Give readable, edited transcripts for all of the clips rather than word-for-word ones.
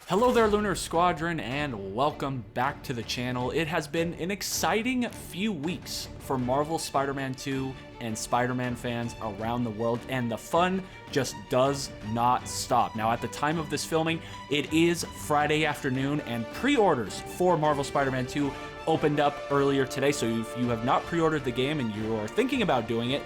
Hello there, Lunar Squadron, and welcome back to the channel. It has been an exciting few weeks for Marvel Spider-Man 2 and Spider-Man fans around the world, and the fun just does not stop. Now, at the time of this filming, it is Friday afternoon, and pre-orders for Marvel Spider-Man 2 opened up earlier today, so if you have not pre-ordered the game and you are thinking about doing it,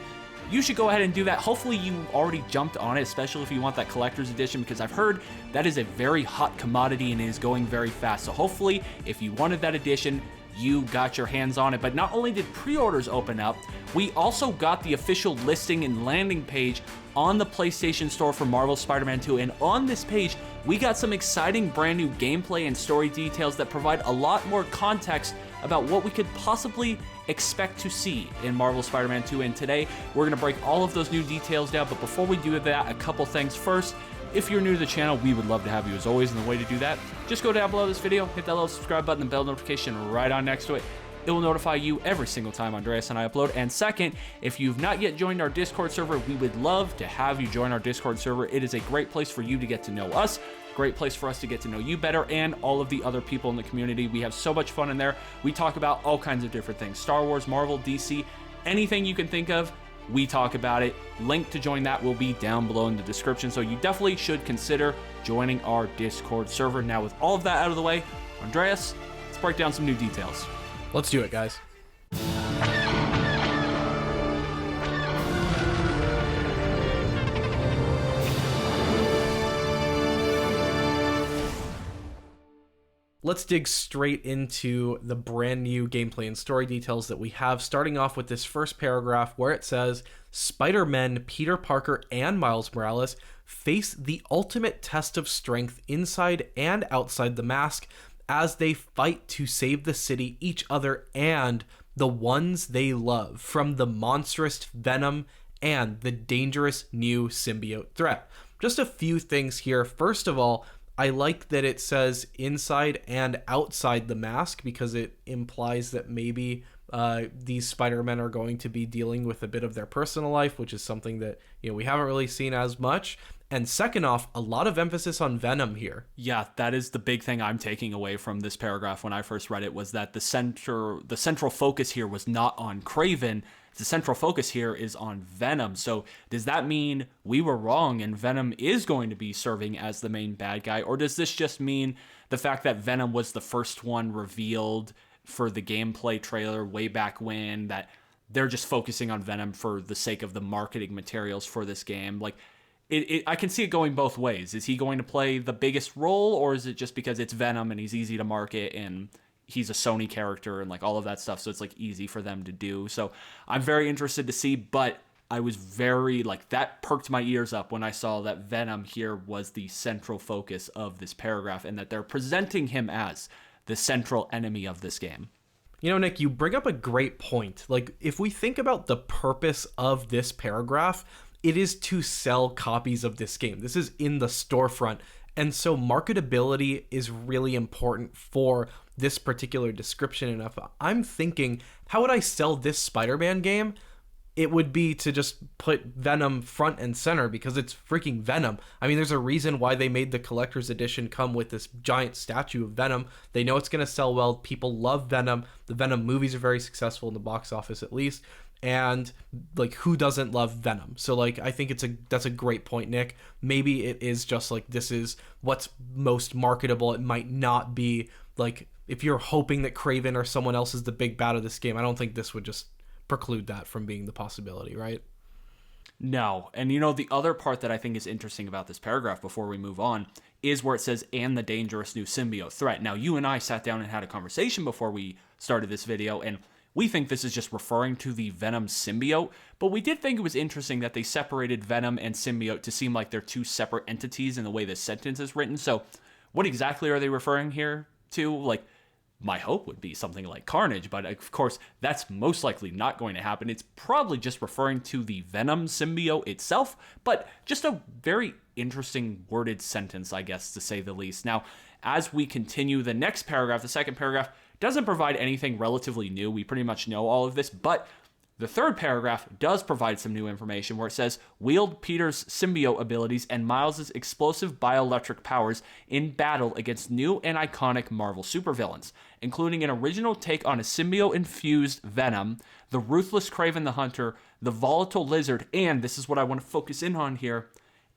you should go ahead and do that. Hopefully you already jumped on it, especially if you want that collector's edition, because I've heard that is a very hot commodity and is going very fast. So hopefully, if you wanted that edition, you got your hands on it. But not only did pre-orders open up, we also got the official listing and landing page on the PlayStation Store for Marvel Spider-Man 2. And on this page, we got some exciting brand new gameplay and story details that provide a lot more context about what we could possibly expect to see in Marvel Spider-Man 2. And today, we're going to break all of those new details down. But before we do that, a couple things. First, if you're new to the channel, we would love to have you as always. And the way to do that, just go down below this video, hit that little subscribe button and bell notification right on next to it. It will notify you every single time Andreas and I upload. And second, if you've not yet joined our Discord server, we would love to have you join our Discord server. It is a great place for you to get to know us, great place for us to get to know you better, and all of the other people in the community. We have so much fun in there. We talk about all kinds of different things: Star Wars, Marvel, DC, anything you can think of, we talk about it. Link to join that will be down below in the description, so you definitely should consider joining our Discord server. Now, with all of that out of the way, Andreas, let's break down some new details. Let's do it, guys. Let's dig straight into the brand new gameplay and story details that we have, starting off with this first paragraph where it says, Spider-Man, Peter Parker, and Miles Morales face the ultimate test of strength inside and outside the mask as they fight to save the city, each other, and the ones they love from the monstrous Venom and the dangerous new symbiote threat. Just a few things here. First of all, I like that it says inside and outside the mask, because it implies that maybe these Spider-Men are going to be dealing with a bit of their personal life, which is something that, we haven't really seen as much. And second off, a lot of emphasis on Venom here. Yeah, that is the big thing I'm taking away from this paragraph when I first read it, was that the central focus here was not on Kraven. The central focus here is on Venom. So does that mean we were wrong and Venom is going to be serving as the main bad guy? Or does this just mean the fact that Venom was the first one revealed for the gameplay trailer way back when, that they're just focusing on Venom for the sake of the marketing materials for this game? Like, I can see it going both ways. Is he going to play the biggest role, or is it just because it's Venom and he's easy to market and he's a Sony character and like all of that stuff, so it's like easy for them to do? So I'm very interested to see, but I was very that perked my ears up when I saw that Venom here was the central focus of this paragraph and that they're presenting him as the central enemy of this game. Nick, you bring up a great point. Like, if we think about the purpose of this paragraph, it is to sell copies of this game. This is in the storefront. And so marketability is really important for this particular description. And if I'm thinking, how would I sell this Spider-Man game? It would be to just put Venom front and center, because it's freaking Venom. I mean, there's a reason why they made the collector's edition come with this giant statue of Venom. They know it's going to sell well. People love Venom. The Venom movies are very successful in the box office, at least. And who doesn't love Venom? So I think that's a great point, Nick. Maybe it is just this is what's most marketable. It might not be if you're hoping that Kraven or someone else is the big bad of this game. I don't think this would just preclude that from being the possibility, right? No. And the other part that I think is interesting about this paragraph before we move on is where it says, and the dangerous new symbiote threat. Now, you and I sat down and had a conversation before we started this video, and we think this is just referring to the Venom symbiote, but we did think it was interesting that they separated Venom and symbiote to seem like they're two separate entities in the way this sentence is written. So what exactly are they referring here to? My hope would be something like Carnage, but of course, that's most likely not going to happen. It's probably just referring to the Venom symbiote itself, but just a very interesting worded sentence, I guess, to say the least. Now, as we continue, the next paragraph, the second paragraph, doesn't provide anything relatively new. We pretty much know all of this, but The third paragraph does provide some new information where it says, wield Peter's symbiote abilities and Miles' explosive bioelectric powers in battle against new and iconic Marvel supervillains, including an original take on a symbiote-infused Venom, the ruthless Kraven the Hunter, the volatile Lizard, and this is what I want to focus in on here,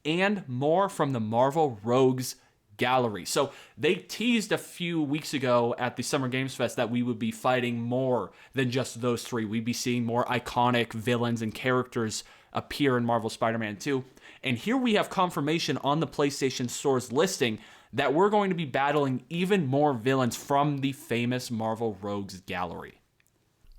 and more from the Marvel Rogues Gallery. So they teased a few weeks ago at the Summer Games Fest that we would be fighting more than just those three. We'd be seeing more iconic villains and characters appear in Marvel Spider-Man 2. And here we have confirmation on the PlayStation Store's listing that we're going to be battling even more villains from the famous Marvel Rogues Gallery.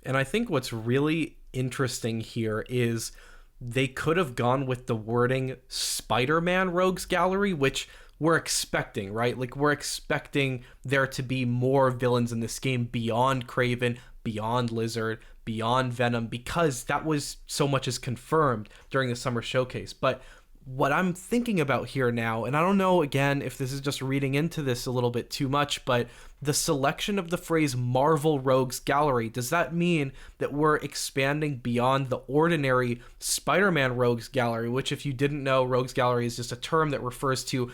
And I think what's really interesting here is they could have gone with the wording Spider-Man Rogues Gallery, which we're expecting, right? Like, we're expecting there to be more villains in this game beyond Kraven, beyond Lizard, beyond Venom, because that was so much is confirmed during the summer showcase. But what I'm thinking about here now, and I don't know, again, if this is just reading into this a little bit too much, but the selection of the phrase Marvel Rogues Gallery, does that mean that we're expanding beyond the ordinary Spider-Man Rogues Gallery, which, if you didn't know, Rogues Gallery is just a term that refers to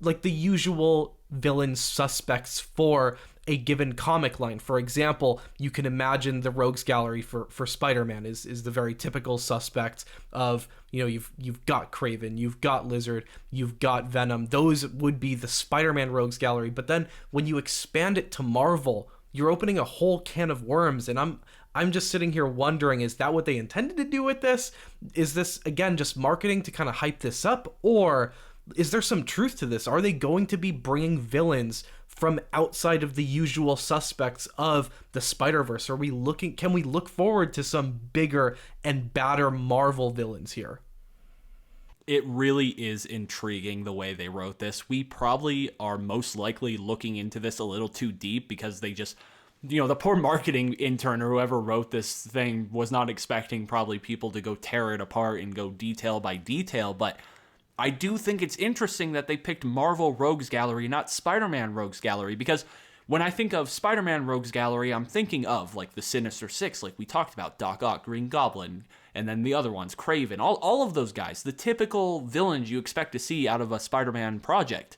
like the usual villain suspects for a given comic line. For example, you can imagine the Rogues Gallery for Spider-Man is the very typical suspect of, you know, you've got Kraven, you've got Lizard, you've got Venom. Those would be the Spider-Man Rogues Gallery. But then when you expand it to Marvel, you're opening a whole can of worms, and I'm just sitting here wondering, is that what they intended to do with this? Is this, again, just marketing to kind of hype this up, or is there some truth to this? Are they going to be bringing villains from outside of the usual suspects of the Spider-Verse? Can we look forward to some bigger and badder Marvel villains here? It really is intriguing the way they wrote this. We probably are most likely looking into this a little too deep because they just, you know, the poor marketing intern or whoever wrote this thing was not expecting probably people to go tear it apart and go detail by detail, but I do think it's interesting that they picked Marvel Rogues Gallery, not Spider-Man Rogues Gallery, because when I think of Spider-Man Rogues Gallery, I'm thinking of like the Sinister Six, like we talked about, Doc Ock, Green Goblin, and then the other ones, Kraven, all of those guys, the typical villains you expect to see out of a Spider-Man project.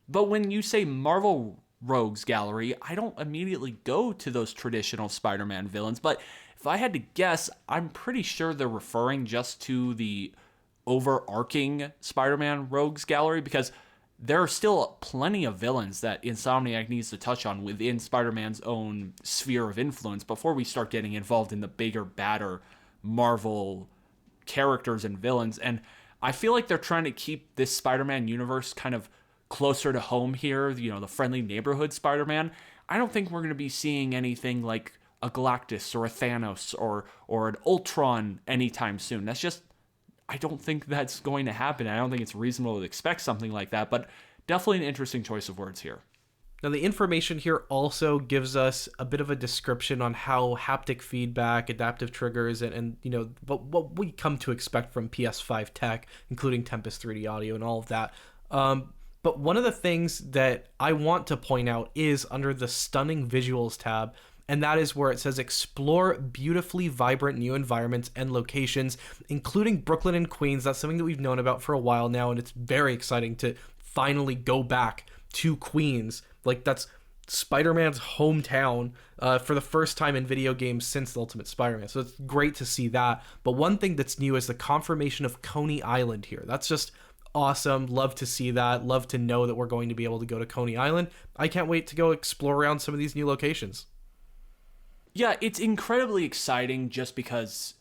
But when you say Marvel Rogues Gallery, I don't immediately go to those traditional Spider-Man villains, but if I had to guess, I'm pretty sure they're referring just to the overarching Spider-Man Rogues Gallery, because there are still plenty of villains that Insomniac needs to touch on within Spider-Man's own sphere of influence before we start getting involved in the bigger, badder Marvel characters and villains. And I feel like they're trying to keep this Spider-Man universe kind of closer to home here, you know, the friendly neighborhood Spider-Man. I don't think we're going to be seeing anything like a Galactus or a Thanos or an Ultron anytime soon. That's just, I don't think that's going to happen. I don't think it's reasonable to expect something like that, but definitely an interesting choice of words here. Now, the information here also gives us a bit of a description on how haptic feedback, adaptive triggers, and you know, what we come to expect from PS5 tech, including Tempest 3D audio and all of that. But one of the things that I want to point out is under the Stunning Visuals tab, and that is where it says explore beautifully vibrant new environments and locations, including Brooklyn and Queens. That's something that we've known about for a while now, and it's very exciting to finally go back to Queens. Like, that's Spider-Man's hometown for the first time in video games since the Ultimate Spider-Man. So it's great to see that. But one thing that's new is the confirmation of Coney Island here. That's just awesome. Love to see that. Love to know that we're going to be able to go to Coney Island. I can't wait to go explore around some of these new locations. Yeah, it's incredibly exciting just because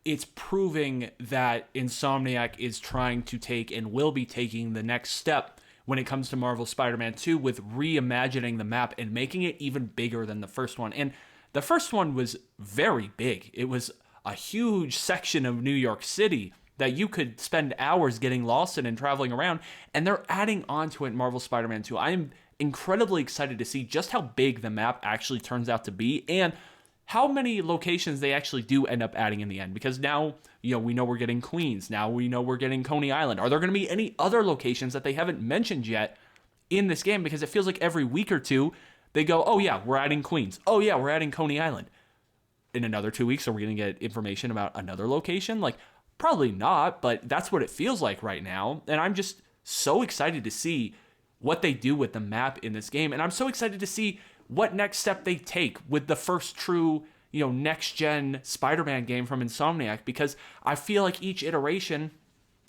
it's proving that Insomniac is trying to take and will be taking the next step when it comes to Marvel Spider-Man 2 with reimagining the map and making it even bigger than the first one. And the first one was very big. It was a huge section of New York City that you could spend hours getting lost in and traveling around, and they're adding on to it in Marvel Spider-Man 2. I am incredibly excited to see just how big the map actually turns out to be and how many locations they actually do end up adding in the end, because now, you know, we know we're getting Queens. Now we know we're getting Coney Island. Are there going to be any other locations that they haven't mentioned yet in this game? Because it feels like every week or two they go, oh yeah, we're adding Queens. Oh yeah, we're adding Coney Island. in another 2 weeks, are we going to get information about another location? Like, probably not, but that's what it feels like right now. And I'm just so excited to see what they do with the map in this game. And I'm so excited to see what next step they take with the first true, next-gen Spider-Man game from Insomniac, because I feel like each iteration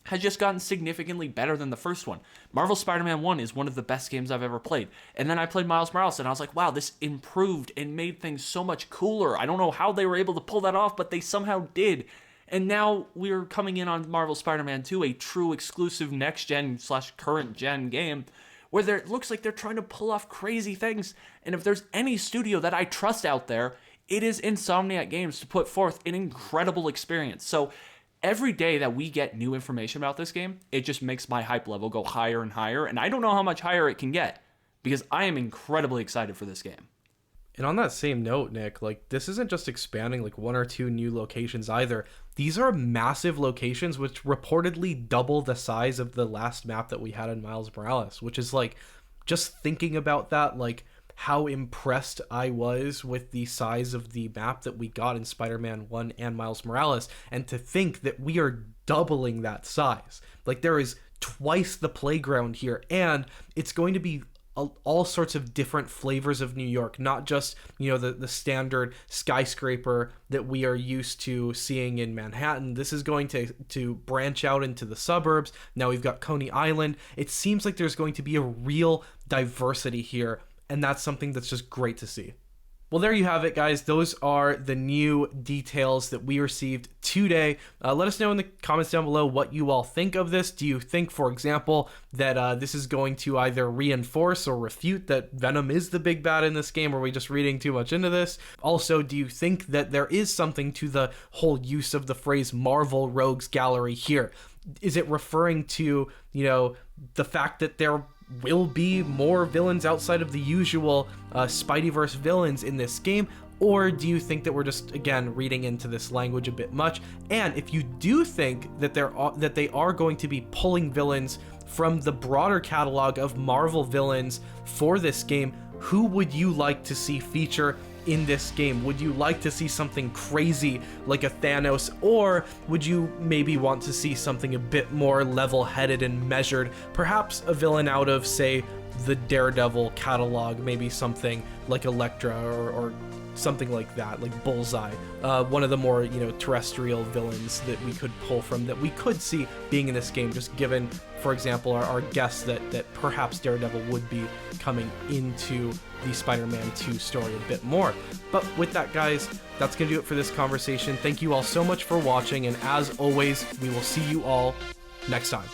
has just gotten significantly better than the first one. Marvel Spider-Man 1 is one of the best games I've ever played. And then I played Miles Morales, and I was like, wow, this improved and made things so much cooler. I don't know how they were able to pull that off, but they somehow did. And now we're coming in on Marvel Spider-Man 2, a true exclusive next-gen / current-gen game, where it looks like they're trying to pull off crazy things. And if there's any studio that I trust out there, it is Insomniac Games to put forth an incredible experience. So every day that we get new information about this game, it just makes my hype level go higher and higher. And I don't know how much higher it can get, because I am incredibly excited for this game. And on that same note, Nick, like, this isn't just expanding like 1 or 2 new locations either. These are massive locations which reportedly double the size of the last map that we had in Miles Morales, which is like, just thinking about that, like, how impressed I was with the size of the map that we got in Spider-Man 1 and Miles Morales, and to think that we are doubling that size. Like, there is twice the playground here, and it's going to be all sorts of different flavors of New York, not just, the standard skyscraper that we are used to seeing in Manhattan. This is going to branch out into the suburbs. Now we've got Coney Island. It seems like there's going to be a real diversity here, and that's something that's just great to see. Well, there you have it, guys. Those are the new details that we received today. Let us know in the comments down below what you all think of this. Do you think, for example, that this is going to either reinforce or refute that Venom is the big bad in this game? Or are we just reading too much into this? Also, do you think that there is something to the whole use of the phrase Marvel Rogues Gallery here? Is it referring to, the fact that there will be more villains outside of the usual Spideyverse villains in this game? Or do you think that we're just, again, reading into this language a bit much? And if you do think that they are going to be pulling villains from the broader catalog of Marvel villains for this game, who would you like to see feature in this game? Would you like to see something crazy like a Thanos, or would you maybe want to see something a bit more level-headed and measured? Perhaps a villain out of, say, the Daredevil catalog, maybe something like Elektra or something like that, like Bullseye, one of the more terrestrial villains that we could pull from, that we could see being in this game, just given, for example, our guess that perhaps Daredevil would be coming into the Spider-Man 2 story a bit more. But with that, guys, that's gonna do it for this conversation. Thank you all so much for watching, and as always, we will see you all next time.